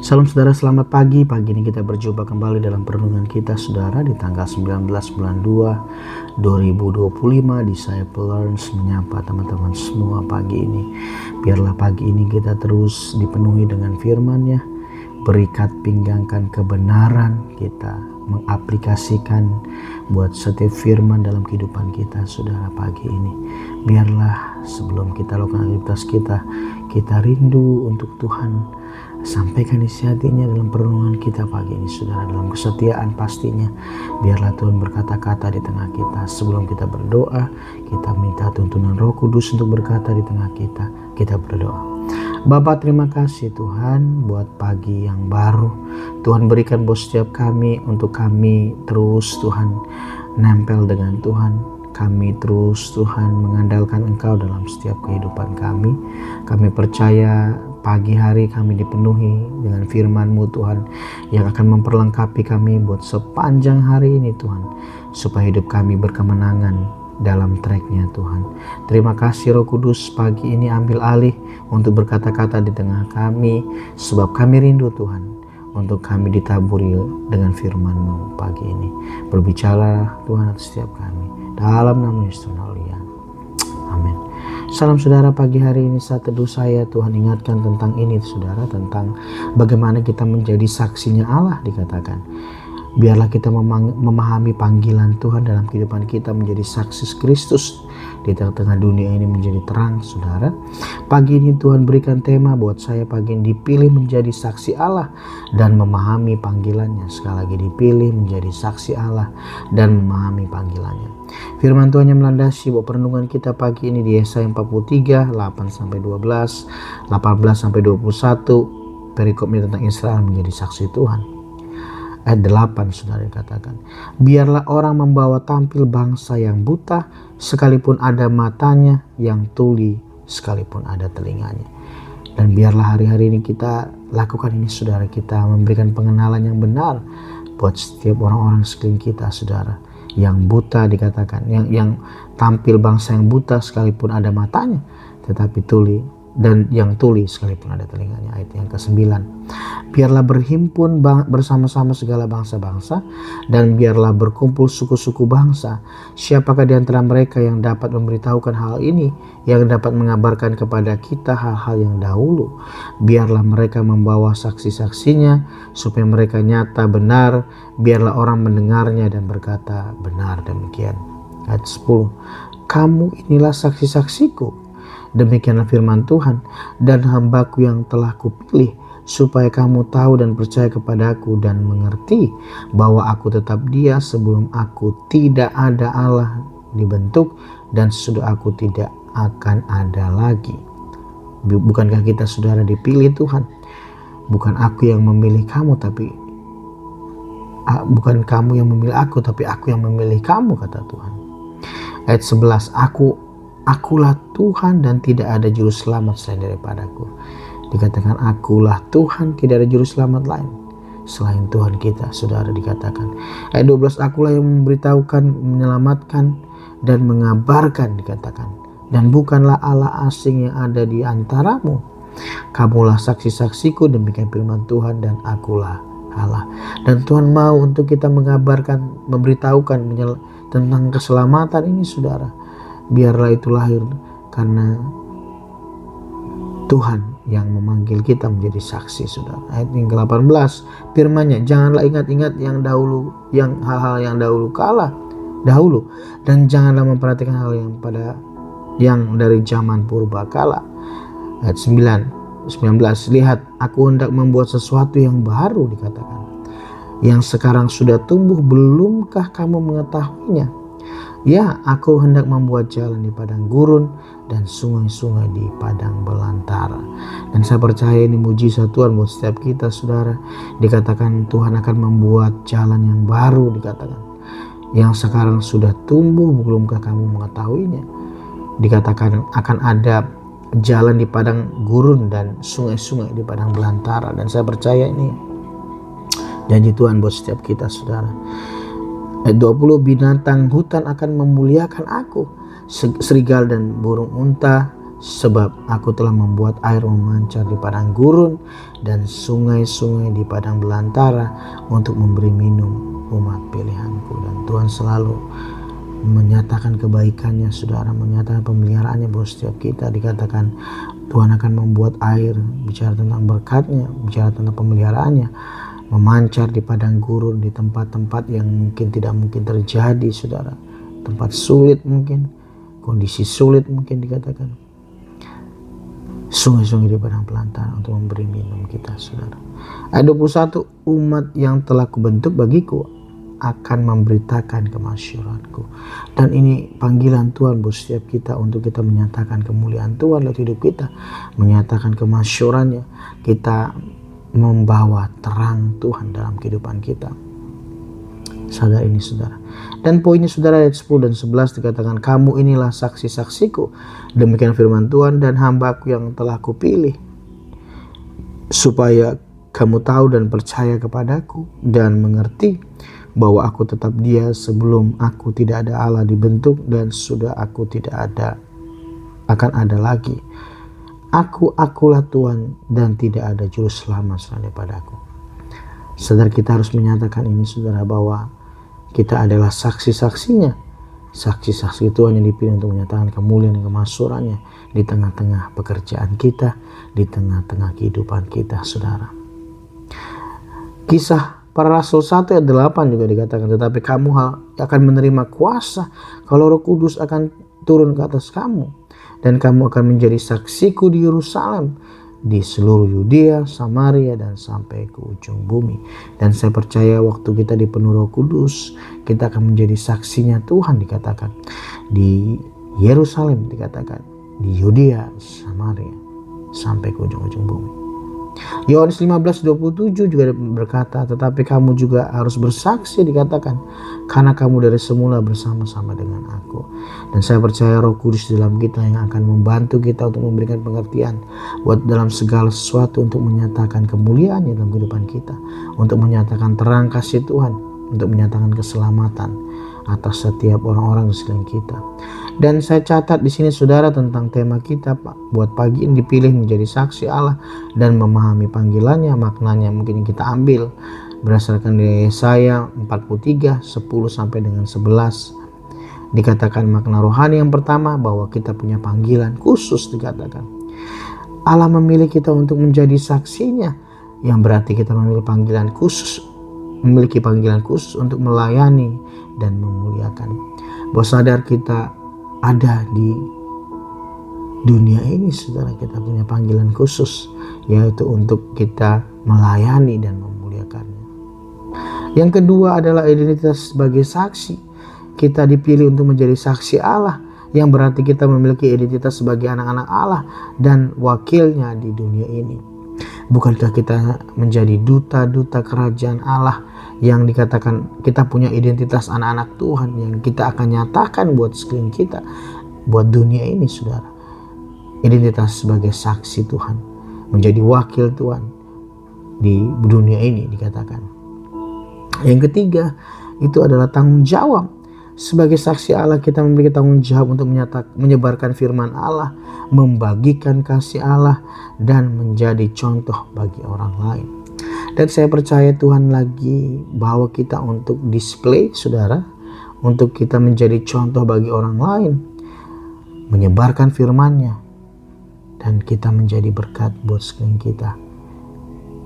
Salam saudara, selamat pagi. Pagi ini kita berjumpa kembali dalam perenungan kita saudara di tanggal 19 bulan 2 2025 Disciple Learns menyapa teman-teman semua pagi ini. Biarlah pagi ini kita terus dipenuhi dengan firman-Nya, berikat pinggangkan kebenaran, kita mengaplikasikan buat setiap firman dalam kehidupan kita saudara pagi ini. Biarlah sebelum kita lakukan aktivitas kita rindu untuk Tuhan. Sampaikan isi hatinya dalam perenungan kita pagi ini saudara, dalam kesetiaan pastinya. Biarlah Tuhan berkata-kata di tengah kita. Sebelum kita berdoa, kita minta tuntunan Roh Kudus untuk berkata di tengah kita. Kita berdoa. Bapa, terima kasih Tuhan buat pagi yang baru. Tuhan berikan buat setiap kami, untuk kami terus Tuhan nempel dengan Tuhan. Kami terus Tuhan mengandalkan Engkau dalam setiap kehidupan kami. Kami percaya pagi hari kami dipenuhi dengan firman-Mu Tuhan, yang akan memperlengkapi kami buat sepanjang hari ini Tuhan, supaya hidup kami berkemenangan dalam track-Nya Tuhan. Terima kasih Roh Kudus, pagi ini ambil alih untuk berkata-kata di tengah kami, sebab kami rindu Tuhan untuk kami ditaburi dengan firman-Mu pagi ini. Berbicara Tuhan atas setiap kami, dalam nama Yesus Tuhan. Amin. Salam saudara, pagi hari ini saat teduh saya Tuhan ingatkan tentang ini saudara, tentang bagaimana kita menjadi saksinya Allah dikatakan. Biarlah kita memahami panggilan Tuhan dalam kehidupan kita menjadi saksi Kristus di tengah-tengah dunia ini menjadi terang saudara. Pagi ini Tuhan berikan tema buat saya pagi ini, dipilih menjadi saksi Allah dan memahami panggilannya. Sekali lagi, dipilih menjadi saksi Allah dan memahami panggilannya. Firman Tuhan yang melandasi buat perenungan kita pagi ini di Yesaya 43 8-12, 18-21. Perikopnya tentang Israel menjadi saksi Tuhan. Ayat 8 saudara dikatakan, biarlah orang membawa tampil bangsa yang buta, sekalipun ada matanya, yang tuli sekalipun ada telinganya. Dan biarlah hari-hari ini kita lakukan ini saudara, kita memberikan pengenalan yang benar buat setiap orang-orang sekeliling kita saudara. Yang buta dikatakan, yang tampil bangsa yang buta sekalipun ada matanya tetapi tuli, dan yang tuli sekalipun ada telinganya. Ayat yang ke-9, biarlah berhimpun bersama-sama segala bangsa-bangsa, dan biarlah berkumpul suku-suku bangsa. Siapakah di antara mereka yang dapat memberitahukan hal ini, yang dapat mengabarkan kepada kita hal-hal yang dahulu? Biarlah mereka membawa saksi-saksinya, supaya mereka nyata benar. Biarlah orang mendengarnya dan berkata, benar demikian. Ayat 10, kamu inilah saksi-saksiku, demikianlah firman Tuhan, dan hambaku yang telah kupilih, supaya kamu tahu dan percaya kepadaku dan mengerti bahwa aku tetap Dia sebelum aku tidak ada Allah dibentuk, dan sesudah aku tidak akan ada lagi. Bukankah kita saudara dipilih Tuhan? Bukan aku yang memilih kamu, tapi bukan kamu yang memilih aku, tapi aku yang memilih kamu, kata Tuhan. Ayat 11, Akulah Tuhan dan tidak ada juru selamat selain daripadaku. Dikatakan akulah Tuhan, tidak ada juru selamat lain selain Tuhan kita saudara dikatakan. Ayat 12, akulah yang memberitahukan, menyelamatkan dan mengabarkan dikatakan. Dan bukanlah Allah asing yang ada di antaramu. Kamulah saksi-saksiku, demikian firman Tuhan, dan akulah Allah. Dan Tuhan mau untuk kita mengabarkan, memberitahukan tentang keselamatan ini saudara. Biarlah itu lahir karena Tuhan yang memanggil kita menjadi saksi saudara. Ayat yang ke-18, firman-Nya, janganlah ingat-ingat yang dahulu, yang hal-hal yang dahulu dan janganlah memperhatikan hal yang dari zaman purba kala. Ayat 19, lihat aku hendak membuat sesuatu yang baru dikatakan, yang sekarang sudah tumbuh, belumkah kamu mengetahuinya? Ya, aku hendak membuat jalan di padang gurun dan sungai-sungai di padang belantara. Dan saya percaya ini mujizat Tuhan buat setiap kita saudara. Dikatakan Tuhan akan membuat jalan yang baru dikatakan, yang sekarang sudah tumbuh, belumkah kamu mengetahuinya? Dikatakan akan ada jalan di padang gurun dan sungai-sungai di padang belantara. Dan saya percaya ini janji Tuhan buat setiap kita saudara. Ayat 20, binatang hutan akan memuliakan aku, serigala dan burung unta, Sebab aku telah membuat air memancar di padang gurun dan sungai-sungai di padang belantara untuk memberi minum umat pilihanku. Dan Tuhan selalu menyatakan kebaikannya, saudara, menyatakan pemeliharaannya buat setiap kita. Dikatakan Tuhan akan membuat air, bicara tentang berkatnya, bicara tentang pemeliharaannya, memancar di padang gurun, di tempat-tempat yang mungkin tidak mungkin terjadi, saudara. Tempat sulit mungkin, kondisi sulit mungkin dikatakan. Sungai-sungai di padang belantara untuk memberi minum kita, saudara. Ayat 21, umat yang telah kubentuk bagiku akan memberitakan kemasyhuranku. Dan ini panggilan Tuhan buat setiap kita untuk kita menyatakan kemuliaan Tuhan lewat hidup kita, menyatakan kemasyhurannya, kita membawa terang Tuhan dalam kehidupan kita. Sadar ini, saudara. Dan poinnya, saudara, ayat 10 dan 11 dikatakan, kamu inilah saksi-saksiku, demikian firman Tuhan, dan hamba-Ku yang telah kupilih, supaya kamu tahu dan percaya kepadaku dan mengerti bahwa aku tetap Dia sebelum aku tidak ada Allah dibentuk dan sudah aku tidak ada akan ada lagi. Akulah Tuhan dan tidak ada juru selamat selain daripada-Ku. Saudara, kita harus menyatakan ini, saudara, bahwa kita adalah saksi-saksinya, saksi-saksi Tuhan yang dipilih untuk menyatakan kemuliaan dan kemasyhurannya di tengah-tengah pekerjaan kita, di tengah-tengah kehidupan kita, saudara. Kisah Para Rasul 1 ayat 8 juga dikatakan, tetapi kamu akan menerima kuasa kalau Roh Kudus akan turun ke atas kamu, dan kamu akan menjadi saksiku di Yerusalem, di seluruh Yudea, Samaria, dan sampai ke ujung bumi. Dan saya percaya waktu kita dipenuhi Roh Kudus, kita akan menjadi saksinya Tuhan, dikatakan di Yerusalem, dikatakan di Yudea, Samaria, sampai ke ujung-ujung bumi. Yohanes 15:27 juga berkata, tetapi kamu juga harus bersaksi, dikatakan, karena kamu dari semula bersama-sama dengan aku. Dan saya percaya Roh Kudus dalam kita yang akan membantu kita untuk memberikan pengertian buat dalam segala sesuatu, untuk menyatakan kemuliaannya dalam kehidupan kita, untuk menyatakan terang kasih Tuhan, untuk menyatakan keselamatan atas setiap orang-orang di sekeliling kita. Dan saya catat di sini, saudara, tentang tema kita buat pagi ini, dipilih menjadi saksi Allah dan memahami panggilannya. Maknanya mungkin kita ambil berdasarkan dari Yesaya 43 10 sampai dengan 11. Dikatakan makna rohani yang pertama, bahwa kita punya panggilan khusus. Dikatakan Allah memilih kita untuk menjadi saksinya, yang berarti kita memiliki panggilan khusus untuk melayani dan memuliakan. Bahwa sadar kita ada di dunia ini, saudara, kita punya panggilan khusus, yaitu untuk kita melayani dan memuliakannya. Yang kedua adalah identitas sebagai saksi. Kita dipilih untuk menjadi saksi Allah, yang berarti kita memiliki identitas sebagai anak-anak Allah dan wakilnya di dunia ini. Bukankah kita menjadi duta-duta kerajaan Allah, yang dikatakan kita punya identitas anak-anak Tuhan yang kita akan nyatakan buat sekeliling kita, buat dunia ini, saudara. Identitas sebagai saksi Tuhan, menjadi wakil Tuhan di dunia ini, dikatakan. Yang ketiga itu adalah tanggung jawab. Sebagai saksi Allah, kita memiliki tanggung jawab untuk menyebarkan firman Allah, membagikan kasih Allah, dan menjadi contoh bagi orang lain. Dan saya percaya Tuhan lagi bawa kita untuk display, saudara, untuk kita menjadi contoh bagi orang lain, menyebarkan firman-Nya, dan kita menjadi berkat buat sekeliling kita,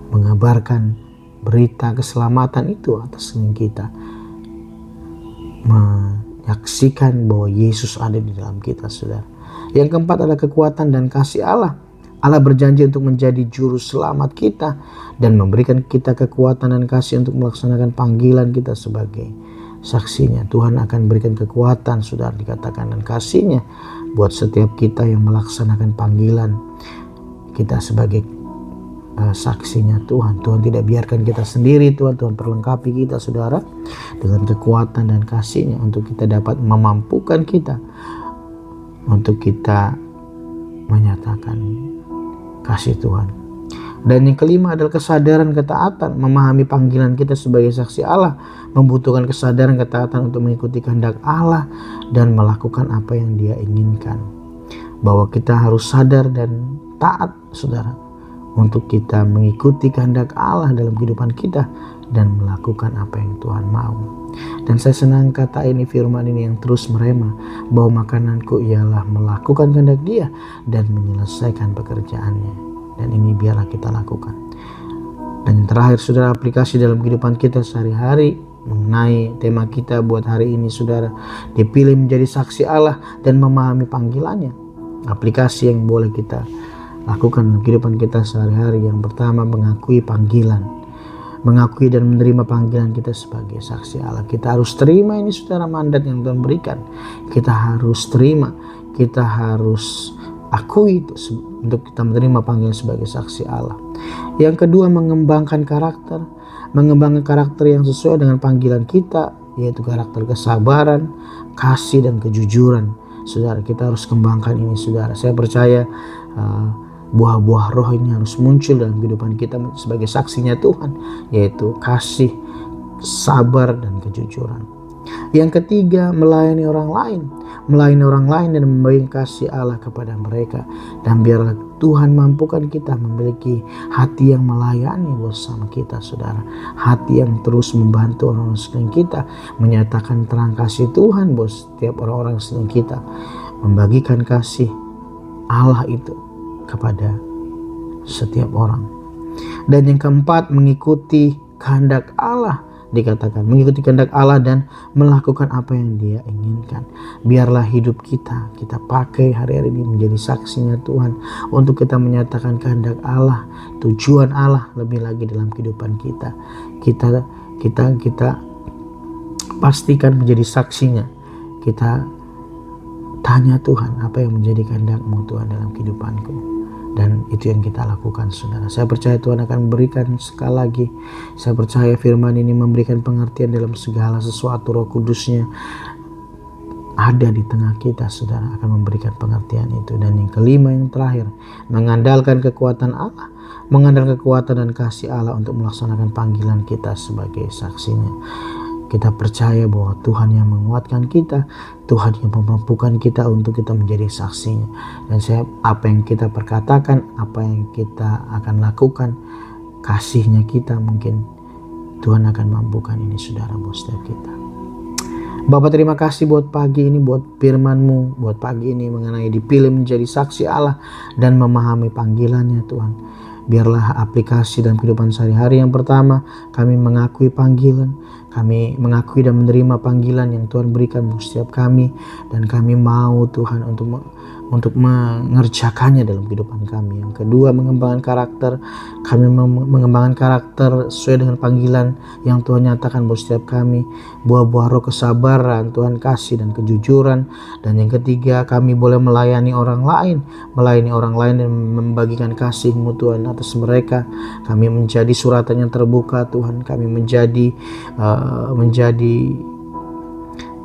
mengabarkan berita keselamatan itu atas sekeliling kita, menyaksikan bahwa Yesus ada di dalam kita, saudara. Yang keempat adalah kekuatan dan kasih Allah. Allah berjanji untuk menjadi juru selamat kita dan memberikan kita kekuatan dan kasih untuk melaksanakan panggilan kita sebagai saksinya. Tuhan akan berikan kekuatan, saudara, dikatakan, dan kasih-Nya buat setiap kita yang melaksanakan panggilan kita sebagai saksinya Tuhan. Tuhan tidak biarkan kita sendiri, Tuhan perlengkapi kita, saudara, dengan kekuatan dan kasih-Nya untuk kita dapat memampukan kita untuk kita menyatakan kasih Tuhan. Dan yang kelima adalah kesadaran ketaatan. Memahami panggilan kita sebagai saksi Allah membutuhkan kesadaran ketaatan untuk mengikuti kehendak Allah dan melakukan apa yang Dia inginkan. bahwa kita harus sadar dan taat, saudara, untuk kita mengikuti kehendak Allah dalam kehidupan kita dan melakukan apa yang Tuhan mau. Dan saya senang kata ini, firman ini yang terus merema, bahwa makananku ialah melakukan kehendak Dia dan menyelesaikan pekerjaannya. Dan ini biarlah kita lakukan. Dan yang terakhir, saudara, aplikasi dalam kehidupan kita sehari-hari mengenai tema kita buat hari ini, saudara, dipilih menjadi saksi Allah dan memahami panggilannya. Aplikasi yang boleh kita lakukan dalam kehidupan kita sehari-hari. Yang pertama, mengakui panggilan. Mengakui dan menerima panggilan kita sebagai saksi Allah. Kita harus terima ini, saudara, mandat yang Tuhan berikan. Kita harus terima, kita harus akui untuk kita menerima panggilan sebagai saksi Allah. Yang kedua, mengembangkan karakter. Mengembangkan karakter yang sesuai dengan panggilan kita, yaitu karakter kesabaran, kasih, dan kejujuran. Saudara, kita harus kembangkan ini, saudara. Saya percaya buah-buah roh ini harus muncul dalam kehidupan kita sebagai saksinya Tuhan, yaitu kasih, sabar, dan kejujuran. Yang ketiga, melayani orang lain. Melayani orang lain dan membagikan kasih Allah kepada mereka. Dan biarlah Tuhan mampukan kita memiliki hati yang melayani bersama kita, saudara. Hati yang terus membantu orang-orang sekeliling kita, menyatakan terang kasih Tuhan buat setiap orang-orang sekeliling kita, membagikan kasih Allah itu kepada setiap orang. Dan yang keempat, mengikuti kehendak Allah. Dikatakan mengikuti kehendak Allah dan melakukan apa yang Dia inginkan. Biarlah hidup kita pakai hari-hari ini menjadi saksinya Tuhan, untuk kita menyatakan kehendak Allah, tujuan Allah lebih lagi dalam kehidupan kita. Kita pastikan menjadi saksinya. Kita tanya Tuhan, apa yang menjadi kehendak-Mu Tuhan dalam kehidupanku. Dan itu yang kita lakukan, saudara. Saya percaya Tuhan akan memberikan sekali lagi. Saya percaya firman ini memberikan pengertian dalam segala sesuatu. Roh Kudus-Nya ada di tengah kita, saudara, akan memberikan pengertian itu. Dan yang kelima, yang terakhir, mengandalkan kekuatan Allah. Mengandalkan kekuatan dan kasih Allah untuk melaksanakan panggilan kita sebagai saksinya. Kita percaya bahwa Tuhan yang menguatkan kita, Tuhan yang memampukan kita untuk kita menjadi saksinya. Dan apa yang kita perkatakan, apa yang kita akan lakukan, kasihnya kita, mungkin Tuhan akan mampukan ini, saudara, buat setiap kita. Bapak, terima kasih buat pagi ini, buat firman-Mu, buat pagi ini mengenai dipilih menjadi saksi Allah dan memahami panggilannya, Tuhan. Biarlah aplikasi dalam kehidupan sehari-hari. Yang pertama, kami mengakui panggilan. Kami mengakui dan menerima panggilan yang Tuhan berikan untuk setiap kami. Dan kami mau, Tuhan, untuk mengerjakannya dalam kehidupan kami. Yang kedua, mengembangkan karakter. Kami mengembangkan karakter sesuai dengan panggilan yang Tuhan nyatakan buat setiap kami. Buah-buah roh kesabaran, Tuhan kasih, dan kejujuran. Dan yang ketiga, kami boleh melayani orang lain. Melayani orang lain dan membagikan kasih-Mu Tuhan atas mereka. Kami menjadi suratan yang terbuka, Tuhan. Kami menjadi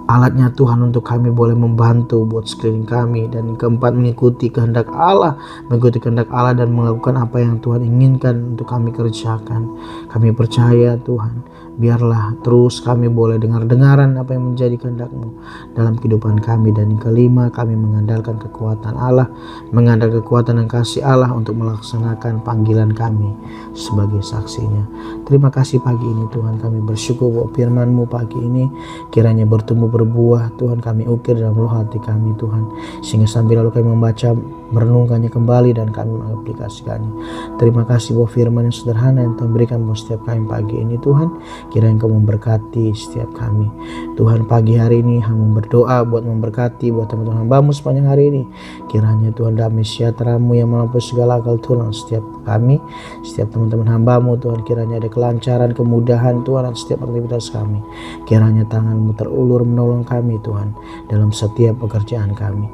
alatnya Tuhan untuk kami boleh membantu buat sekeliling kami. Dan yang keempat, mengikuti kehendak Allah. Mengikuti kehendak Allah dan melakukan apa yang Tuhan inginkan untuk kami kerjakan. Kami percaya, Tuhan, biarlah terus kami boleh dengar-dengaran apa yang menjadi kehendak-Mu dalam kehidupan kami. Dan yang kelima, kami mengandalkan kekuatan Allah, mengandalkan kekuatan dan kasih Allah untuk melaksanakan panggilan kami sebagai saksinya. Terima kasih pagi ini, Tuhan. Kami bersyukur buat firman-Mu pagi ini kiranya bertumbuh berbuah, Tuhan. Kami ukir dalam roh hati kami, Tuhan, sehingga sambil lalu kami membaca, merenungkannya kembali, dan kami mengaplikasikannya. Terima kasih buat firman yang sederhana yang Tuhan berikan buat setiap kami pagi ini, Tuhan. Kiranya Engkau memberkati setiap kami, Tuhan. Pagi hari ini hamba berdoa buat memberkati buat teman-teman hamba-Mu sepanjang hari ini. Kiranya Tuhan damai sejahtera-Mu yang melampaui segala akal Tuhan setiap kami, setiap teman-teman hamba-Mu, Tuhan. Kiranya ada kelancaran, kemudahan, Tuhan, dan setiap aktivitas kami. Kiranya tangan-Mu terulur menolong kami, Tuhan, dalam setiap pekerjaan kami.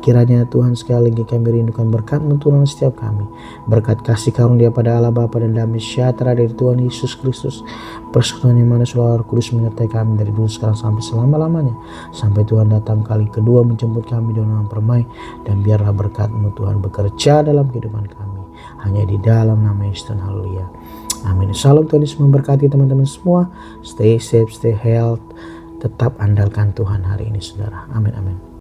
Kiranya Tuhan sekali lagi kami rindukan berkat-Mu Tuhan setiap kami. Berkat kasih karunia pada Allah Bapa dan damai sejahtera dari Tuhan Yesus Kristus, persekutuan yang manis Roh Kudus menyertai kami dari dulu sekarang sampai selama-lamanya, sampai Tuhan datang kali kedua menjemput kami dengan permai. Dan biarlah berkat-Mu Tuhan bekerja dalam kehidupan kami, hanya di dalam nama Yesus. Haleluya, amin. Salam, Tuhan Yesus memberkati teman-teman semua. Stay safe, stay healthy. Tetap andalkan Tuhan hari ini, saudara. Amin, amin.